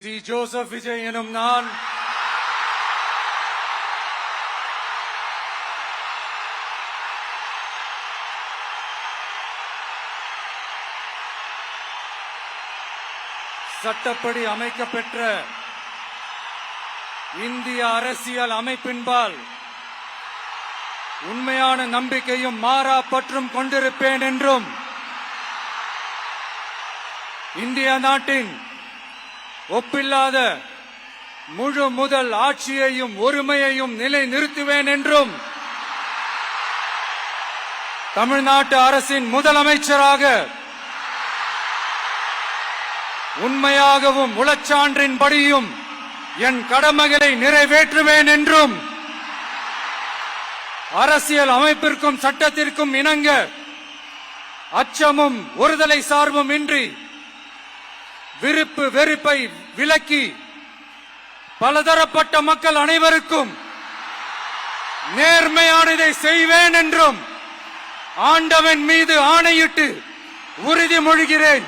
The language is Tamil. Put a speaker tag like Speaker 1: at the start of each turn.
Speaker 1: சி ஜோசப் விஜய் எனும் நான் சட்டப்படி அமைக்கப்பெற்ற இந்திய அரசியல் அமைப்பின்பால் உண்மையான நம்பிக்கையும் மாறா பற்றும் கொண்டிருப்பேன் என்றும் இந்திய நாட்டின் ஒப்பில்லாத முழு முதல் ஆட்சியையும் ஒருமையையும் நிலைநிறுத்துவேன் என்றும் தமிழ்நாட்டு அரசின் முதலமைச்சராக உண்மையாகவும் உளச்சான்றின்படியும் என் கடமைகளை நிறைவேற்றுவேன் என்றும் அரசியல் அமைப்பிற்கும் சட்டத்திற்கும் இணங்க அச்சமும் ஒருதலை சார்பும் இன்றி விருப்பு வெறுப்பை விலக்கி பலதரப்பட்ட மக்கள் அனைவருக்கும் நேர்மையானதை செய்வேன் என்றும் ஆண்டவன் மீது ஆணையிட்டு உறுதிமொழிகிறேன்.